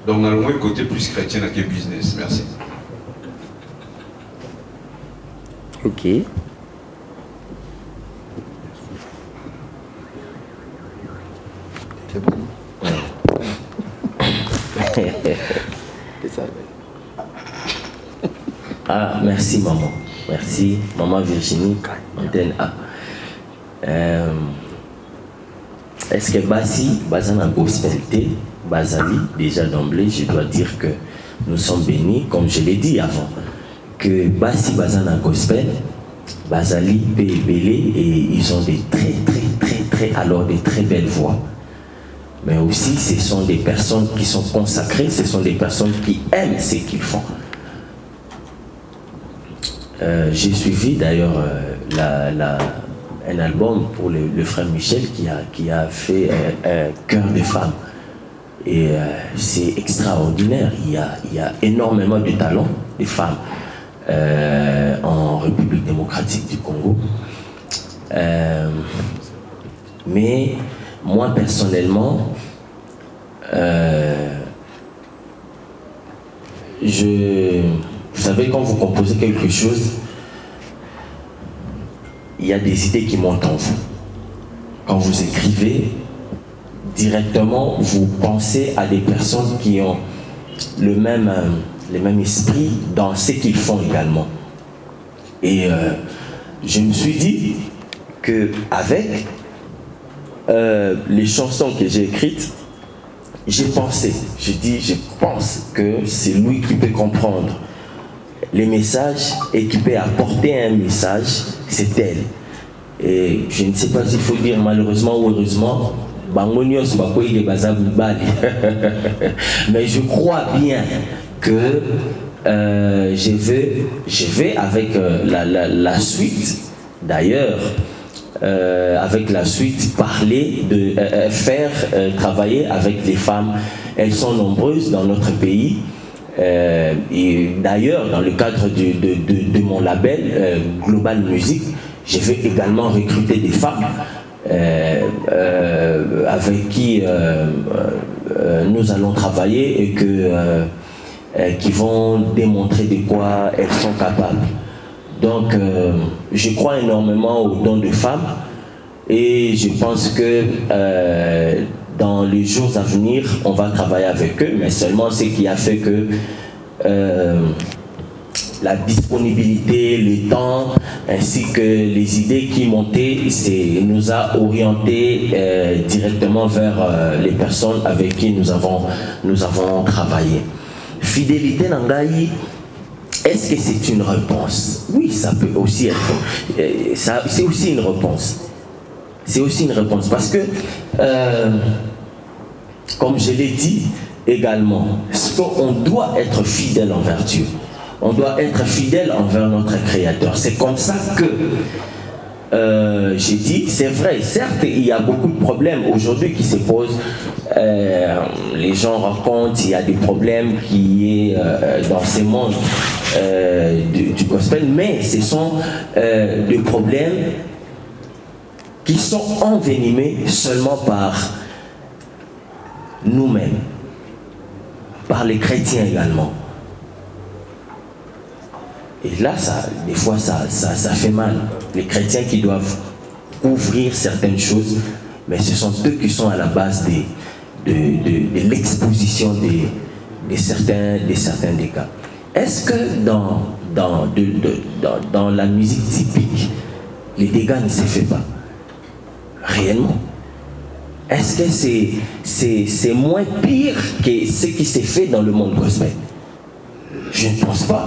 Donc, dans le côté plus chrétien que business. Merci. Ok. C'est bon. C'est ça. Ah, merci maman. Merci maman Virginie, antenne A. Est-ce que Bassi, Bazana Gospelté, Bazali, déjà d'emblée, je dois dire que nous sommes bénis, comme je l'ai dit avant, que Bassi, Bazana Gospel, Bazali, Belé, et ils ont des des très belles voix. Mais aussi, ce sont des personnes qui sont consacrées, ce sont des personnes qui aiment ce qu'ils font. J'ai suivi d'ailleurs un album pour le frère Michel qui a fait un cœur des femmes. Et c'est extraordinaire. Il y a énormément de talents des femmes en République démocratique du Congo. Mais moi personnellement, vous savez, quand vous composez quelque chose, il y a des idées qui montent en vous. Quand vous écrivez, directement, vous pensez à des personnes qui ont le même esprit dans ce qu'ils font également. Et je me suis dit qu'avec les chansons que j'ai écrites, je pense que c'est lui qui peut comprendre les messages et qui peut apporter un message, c'est elle. Et je ne sais pas s'il faut dire malheureusement ou heureusement, mais je crois bien que je vais avec la suite, d'ailleurs, avec la suite, parler de faire travailler avec les femmes. Elles sont nombreuses dans notre pays. Et d'ailleurs, dans le cadre de mon label Global Music, je vais également recruter des femmes avec qui nous allons travailler et qui vont démontrer de quoi elles sont capables. Donc, je crois énormément aux dons de femmes et je pense que dans les jours à venir, on va travailler avec eux, mais seulement ce qui a fait que la disponibilité, le temps, ainsi que les idées qui montaient, nous a orientés directement vers les personnes avec qui nous avons travaillé. Fidélité Nangaï, est-ce que c'est une réponse? Oui, ça peut aussi être. C'est aussi une réponse. C'est aussi une réponse parce que, comme je l'ai dit également, on doit être fidèle envers Dieu. On doit être fidèle envers notre Créateur. C'est comme ça que j'ai dit, c'est vrai, certes, il y a beaucoup de problèmes aujourd'hui qui se posent. Les gens racontent, il y a des problèmes qui est dans ce monde du gospel, mais ce sont des problèmes qui sont envenimés seulement par nous-mêmes, par les chrétiens également. Et là, des fois, ça fait mal. Les chrétiens qui doivent ouvrir certaines choses, mais ce sont eux qui sont à la base de l'exposition de certains dégâts. Est-ce que dans la musique typique, les dégâts ne se font pas réellement? Est-ce que c'est moins pire que ce qui s'est fait dans le monde gospel? Je ne pense pas.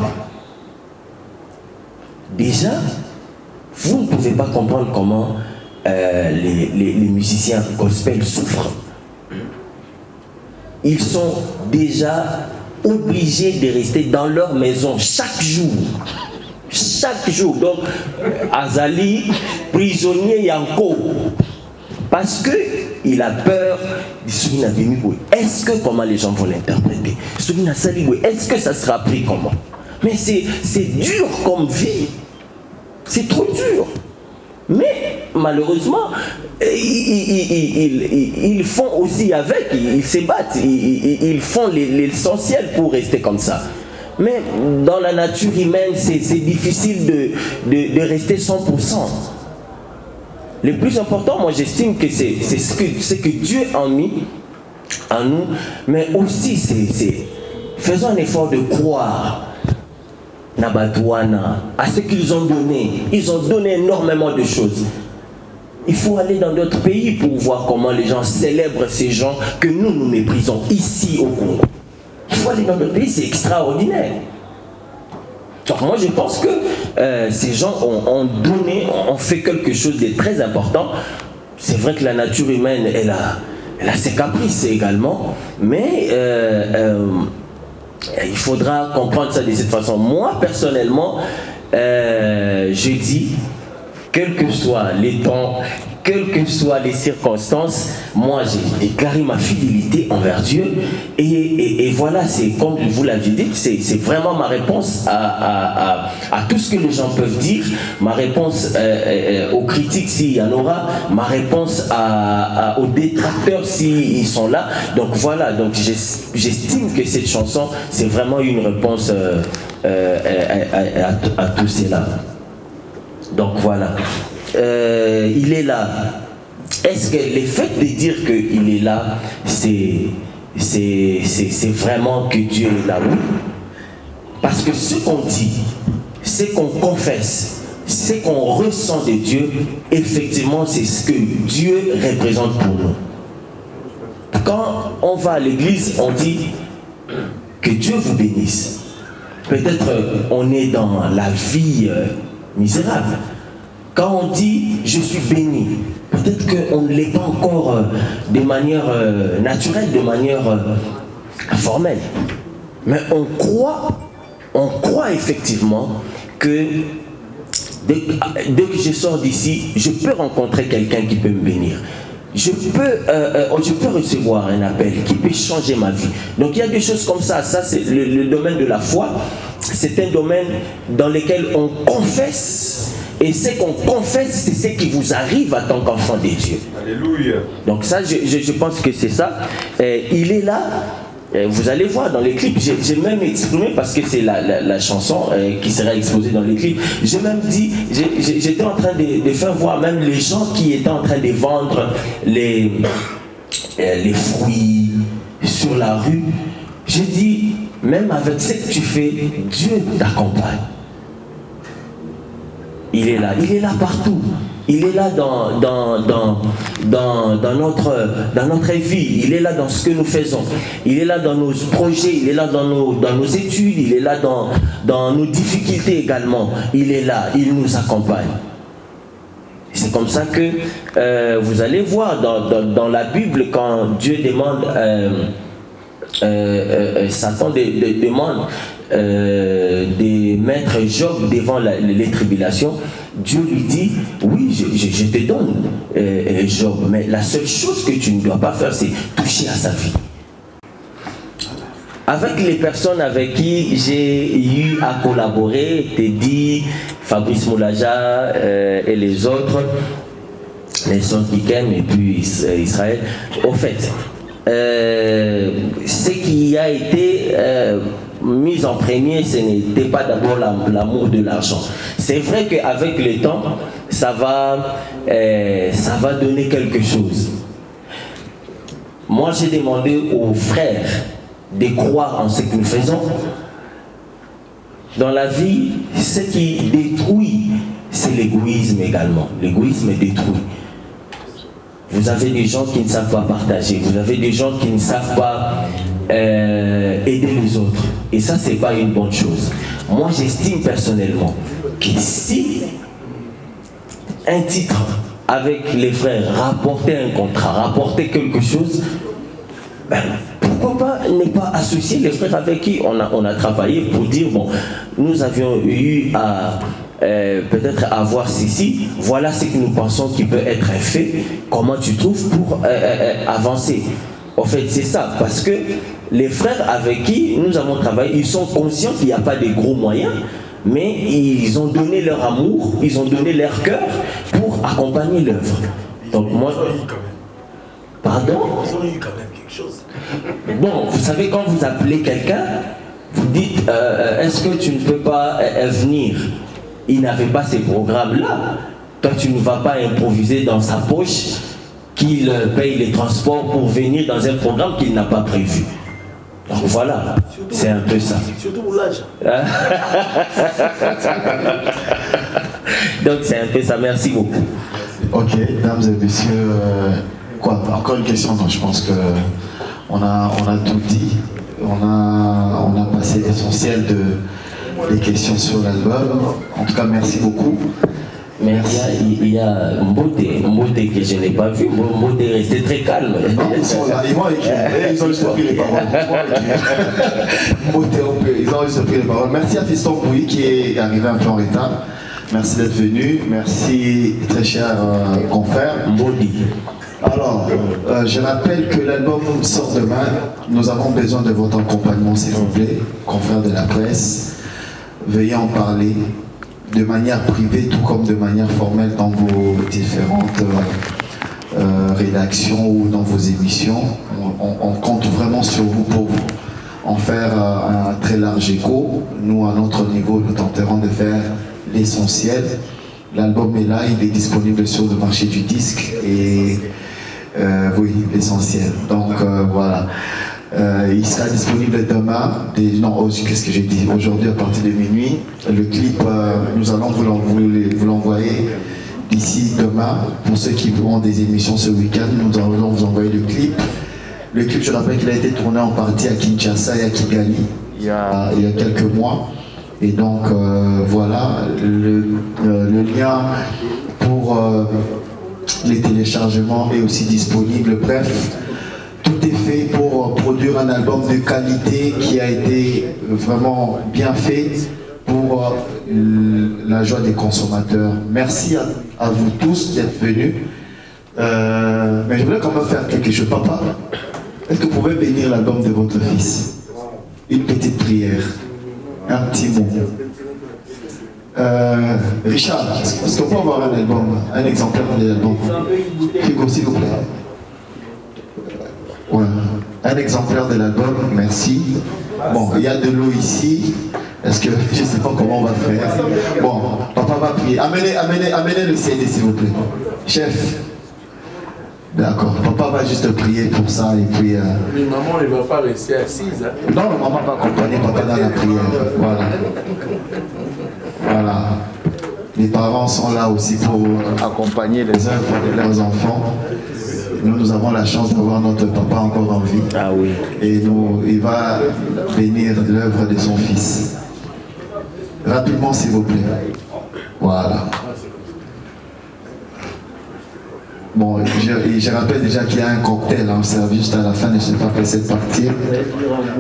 Déjà, vous ne pouvez pas comprendre comment les musiciens gospel souffrent. Ils sont déjà obligés de rester dans leur maison chaque jour. Chaque jour. Donc, Azali, prisonnier Yanko. Parce qu'il a peur de Soumina Bimiboué. Est-ce que comment les gens vont l'interpréter? Soumina Saliboué, est-ce que ça sera pris comment? Mais c'est dur comme vie. C'est trop dur. Mais malheureusement, ils font aussi avec, ils se battent, ils font l'essentiel pour rester comme ça. Mais dans la nature humaine, c'est difficile de rester 100%. Le plus important, moi j'estime que c'est ce que Dieu a mis en nous, mais aussi faisons un effort de croire Nabatouana, à ce qu'ils ont donné. Ils ont donné énormément de choses. Il faut aller dans d'autres pays pour voir comment les gens célèbrent ces gens que nous méprisons ici au Congo. Il faut aller dans d'autres pays, c'est extraordinaire. Donc moi je pense que ces gens ont donné, ont fait quelque chose de très important. C'est vrai que la nature humaine, elle a ses caprices également, mais il faudra comprendre ça de cette façon. Moi personnellement, je dis, quels que soient les temps, quelles que soient les circonstances, moi j'ai déclaré ma fidélité envers Dieu et voilà, c'est comme vous l'avez dit, c'est vraiment ma réponse à tout ce que les gens peuvent dire, ma réponse aux critiques s'il y en aura, ma réponse aux détracteurs s'ils sont là. Donc voilà, donc j'estime que cette chanson c'est vraiment une réponse à tous cela. Donc voilà, il est là. Est-ce que le fait de dire qu'il est là, c'est vraiment que Dieu est là? Oui. Parce que ce qu'on dit, ce qu'on confesse, ce qu'on ressent de Dieu, effectivement, c'est ce que Dieu représente pour nous. Quand on va à l'église, on dit que Dieu vous bénisse. Peut-être on est dans la vie misérable. Quand on dit je suis béni, peut-être qu'on ne l'est pas encore de manière naturelle, de manière formelle. Mais on croit effectivement que dès que je sors d'ici, je peux rencontrer quelqu'un qui peut me bénir. Je peux recevoir un appel qui peut changer ma vie. Donc il y a des choses comme ça. Ça c'est le domaine de la foi. C'est un domaine dans lequel on confesse. Et ce qu'on confesse, c'est ce qui vous arrive en tant qu'enfant de Dieu. Alléluia. Donc ça, je pense que c'est ça. Il est là. Vous allez voir dans les clips, j'ai même exprimé, parce que c'est la chanson qui sera exposée dans les clips, j'ai même dit, j'étais en train de faire voir même les gens qui étaient en train de vendre les fruits sur la rue. J'ai dit, même avec ce que tu fais, Dieu t'accompagne. Il est là partout. Il est là dans notre vie. Il est là dans ce que nous faisons. Il est là dans nos projets. Il est là dans nos études. Il est là dans nos difficultés également. Il est là. Il nous accompagne. C'est comme ça que vous allez voir dans la Bible, quand Dieu demande, Satan demande de mettre Job devant les tribulations, Dieu lui dit, oui, je te donne Job, mais la seule chose que tu ne dois pas faire, c'est toucher à sa vie. Avec les personnes avec qui j'ai eu à collaborer, Teddy, Fabrice Moulaja et les autres, Nelson Kikem et puis Israël, au fait, ce qui a été mis en premier, ce n'était pas d'abord l'amour de l'argent. C'est vrai qu'avec le temps, ça va donner quelque chose. Moi, j'ai demandé aux frères de croire en ce que nous faisons. Dans la vie, ce qui détruit, c'est l'égoïsme également. L'égoïsme détruit. Vous avez des gens qui ne savent pas partager. Vous avez des gens qui ne savent pas aider les autres. Et ça, c'est pas une bonne chose. Moi, j'estime personnellement que si un titre avec les frères rapportait un contrat, rapportait quelque chose, ben, pourquoi pas ne pas associer les frères avec qui on a travaillé pour dire, bon, nous avions eu à peut-être avoir ceci, voilà ce que nous pensons qui peut être fait, comment tu trouves pour avancer. En fait, c'est ça, parce que les frères avec qui nous avons travaillé, ils sont conscients qu'il n'y a pas de gros moyens, mais ils ont donné leur amour, ils ont donné leur cœur pour accompagner l'œuvre. Donc moi... Pardon? Ils ont eu quand même quelque chose. Bon, vous savez, quand vous appelez quelqu'un, vous dites, est-ce que tu ne peux pas venir? Il n'avait pas ces programmes-là. Toi, tu ne vas pas improviser dans sa poche qu'il paye les transports pour venir dans un programme qu'il n'a pas prévu. Donc voilà, c'est un peu ça. Surtout pour l'âge. Donc c'est un peu ça, merci beaucoup. Ok, mesdames et messieurs, quoi, encore une question? Non, je pense qu'on a tout dit. On a passé l'essentiel des questions sur l'album. En tout cas, merci beaucoup. Mais il y a Mbote que je n'ai pas vu. Mbote est resté très calme. Non, ils sont là, ils vont écrire. Ils ont juste pris les paroles. Ils ont juste pris les paroles. Merci à Fiston Bouy qui est arrivé un peu en retard. Merci d'être venu. Merci, très cher confrère. Mbodi. Alors, je rappelle que l'album sort demain. Nous avons besoin de votre accompagnement, s'il vous plaît, confrères de la presse. Veuillez en parler de manière privée, tout comme de manière formelle dans vos différentes rédactions ou dans vos émissions. On compte vraiment sur vous pour en faire un très large écho. Nous, à notre niveau, nous tenterons de faire l'essentiel. L'album est là, il est disponible sur le marché du disque et oui, l'essentiel. Donc voilà. Il sera disponible demain, non, qu'est-ce que j'ai dit, aujourd'hui à partir de minuit. Le clip, nous allons vous l'envoyer d'ici demain. Pour ceux qui ont des émissions ce week-end, nous allons vous envoyer le clip. Le clip, je rappelle qu'il a été tourné en partie à Kinshasa et à Kigali il y a quelques mois. Et donc voilà, le lien pour les téléchargements est aussi disponible. Bref, tout est fait pour produire un album de qualité qui a été vraiment bien fait pour la joie des consommateurs. Merci à vous tous d'être venus. Mais je voulais quand même faire quelque chose. Papa, est-ce que vous pouvez bénir l'album de votre fils? Une petite prière, un petit mot. Richard, est-ce qu'on peut avoir un album, un exemplaire de l'album? Hugo, s'il vous plaît. Ouais. Un exemplaire de l'album, merci. Bon, il y a de l'eau ici. Est-ce que je ne sais pas comment on va faire? Bon, papa va prier. Amenez le CD, s'il vous plaît. Chef. D'accord. Papa va juste prier pour ça et puis. Mais maman ne va pas rester assise. Hein? Non, maman va accompagner papa dans la prière. Voilà. Voilà. Les parents sont là aussi pour accompagner les œuvres de leurs enfants. Nous avons la chance d'avoir notre papa encore en vie. Ah oui. Et il va bénir l'œuvre de son fils. Rapidement, s'il vous plaît. Voilà. Bon, je rappelle déjà qu'il y a un cocktail en servi juste à la fin, ne ne pas pressé de partir.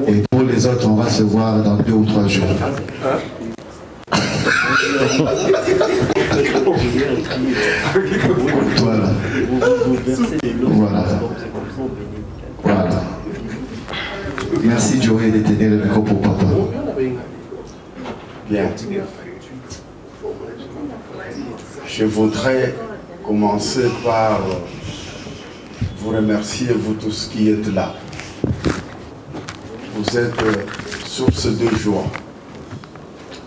Et pour les autres, on va se voir dans 2 ou 3 jours. Voilà. Voilà. Voilà. Merci Joey de tenir le micro pour papa. Bien. Je voudrais commencer par vous remercier, vous tous qui êtes là. Vous êtes source de joie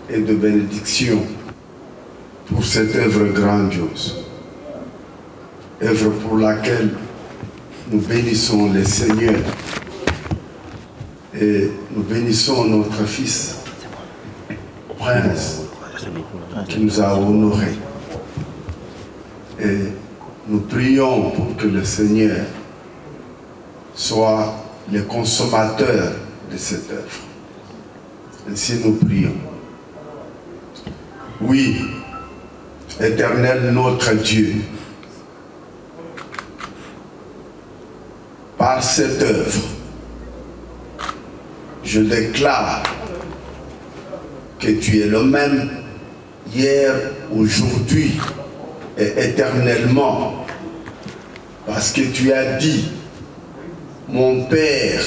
et de bénédiction pour cette œuvre grandiose. Œuvre pour laquelle nous bénissons le Seigneur et nous bénissons notre Fils, Prince, qui nous a honorés. Et nous prions pour que le Seigneur soit le consommateur de cette œuvre. Ainsi nous prions. Oui, Éternel notre Dieu, par cette œuvre, je déclare que tu es le même hier, aujourd'hui et éternellement, parce que tu as dit, mon Père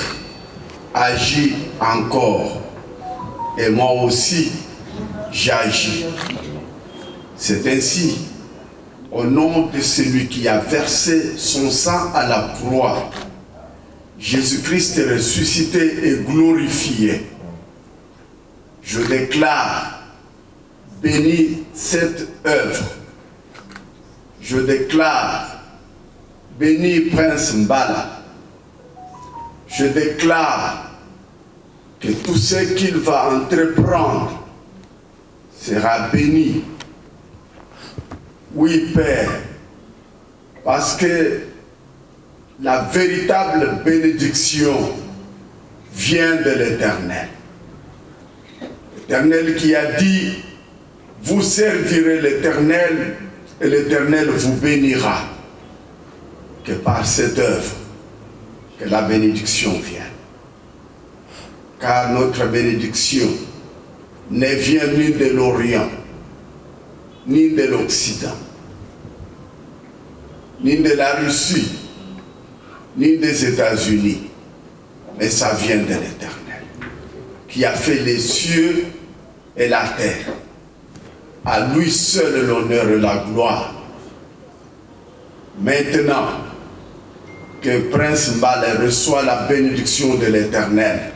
agit encore et moi aussi j'agis. C'est ainsi, au nom de celui qui a versé son sang à la croix, Jésus-Christ est ressuscité et glorifié. Je déclare, bénis cette œuvre. Je déclare, bénis Prince Mbala. Je déclare que tout ce qu'il va entreprendre sera béni. Oui, Père, parce que la véritable bénédiction vient de l'Éternel. L'Éternel qui a dit, vous servirez l'Éternel et l'Éternel vous bénira. Que par cette œuvre, que la bénédiction vienne. Car notre bénédiction ne vient ni de l'Orient, ni de l'Occident, ni de la Russie, ni des États-Unis, mais ça vient de l'Éternel, qui a fait les cieux et la terre. À lui seul l'honneur et la gloire. Maintenant que Prince Mbala reçoit la bénédiction de l'Éternel,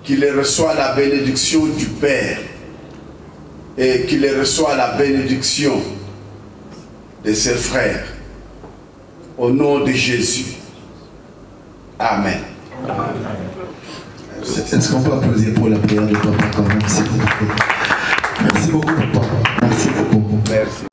qu'il reçoit la bénédiction du Père et qu'il reçoit la bénédiction de ses frères, au nom de Jésus. Amen. Est-ce qu'on peut applaudir pour la prière de papa quand même, s'il vous plaît? Merci beaucoup, papa. Merci beaucoup. Merci.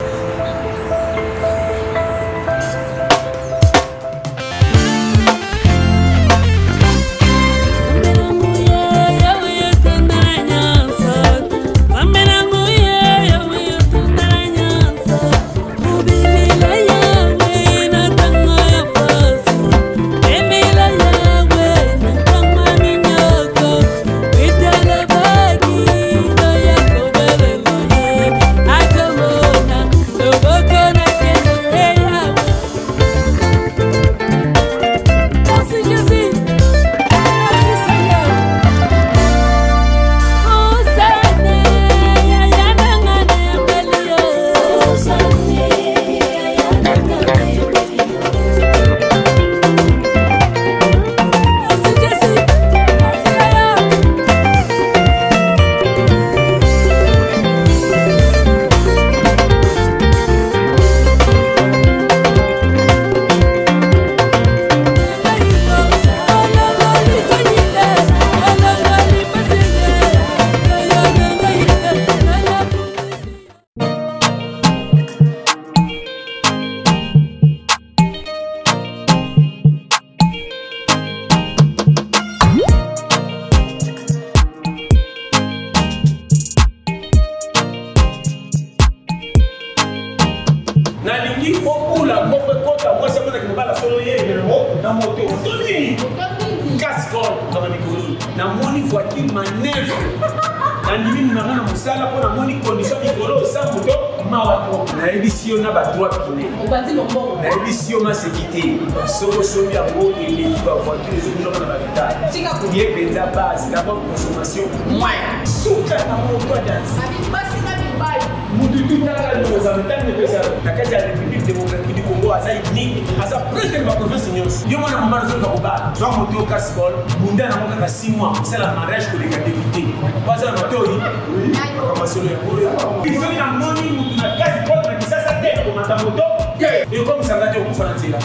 La République démocratique du Congo moto aza unique aza plus que ma province nyonso yo mwana mama nazo ka kobala zo moto cascol bunda na moka 6 mois c'est la mariage que les activités baza moto oui kama solo ya koyo il faut na moni mutu na cascol na kisasa tena ko mata moto et comme ça ngate ko fana nzela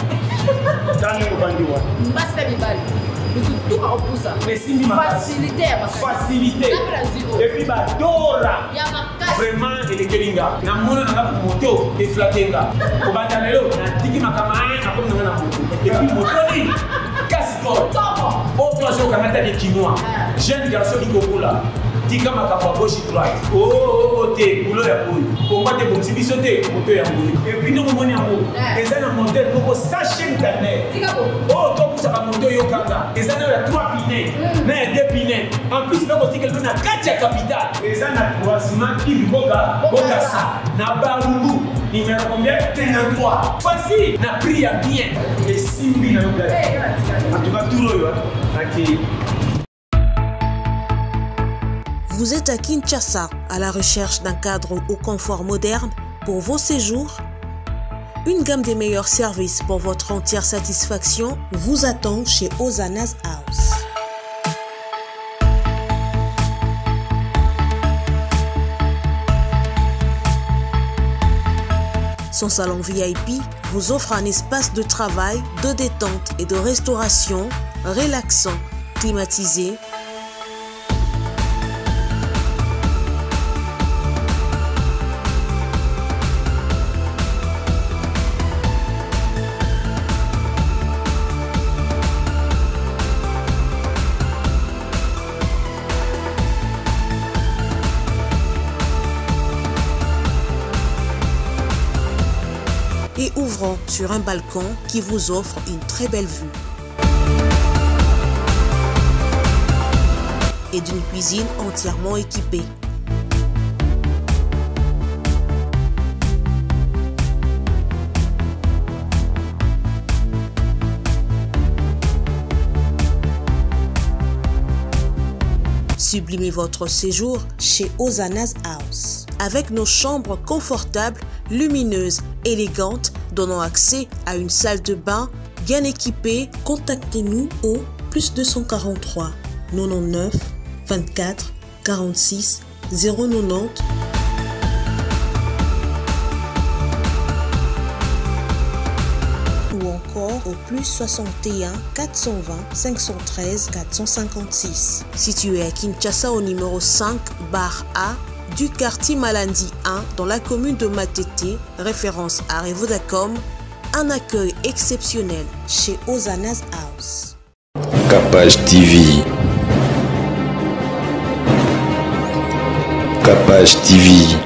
tani ko bandiwa mbasta bibali tout à repousser. Facilité. Et puis, Dora. Vraiment, il est kelinga. Na mona na moto et flatenga. Ko batalelo na tiki makamai na comme na moto. Et puis moto ni cascol. Autre chose qu'on a des Chinois. Jeune garçon qui kokola. Tika makapa gauche droite. Oh, côté, boulot ya boule. Combat de bon biso te moto ya boule. Et puis nous moni amour. Et ça na modèle pour sachet internet. Oh, donc ça va moto yo kanga. Et ça na 3 pinets, na 2 pinets. En plus là aussi quelqu'un na 4 capitale. Et ça na croisement qui boga ça. Na barungu numéro combien? 33. Facile. Na prix ya bien. Et simbi na yo gars. En tout cas tout yo. OK. Vous êtes à Kinshasa, à la recherche d'un cadre au confort moderne pour vos séjours? Une gamme des meilleurs services pour votre entière satisfaction vous attend chez Hosanna's House. Son salon VIP vous offre un espace de travail, de détente et de restauration relaxant, climatisé, et ouvrant sur un balcon qui vous offre une très belle vue. Et d'une cuisine entièrement équipée. Sublimez votre séjour chez Hosanna's House. Avec nos chambres confortables, lumineuses, élégantes, donnant accès à une salle de bain bien équipée, contactez-nous au +243 99 24 46 090 ou encore au +61 420 513 456. Situé à Kinshasa au numéro 5 bar A du quartier Malandi 1 dans la commune de Matete, référence à Revodacom, un accueil exceptionnel chez Hosanna's House. Capage TV. Capage TV.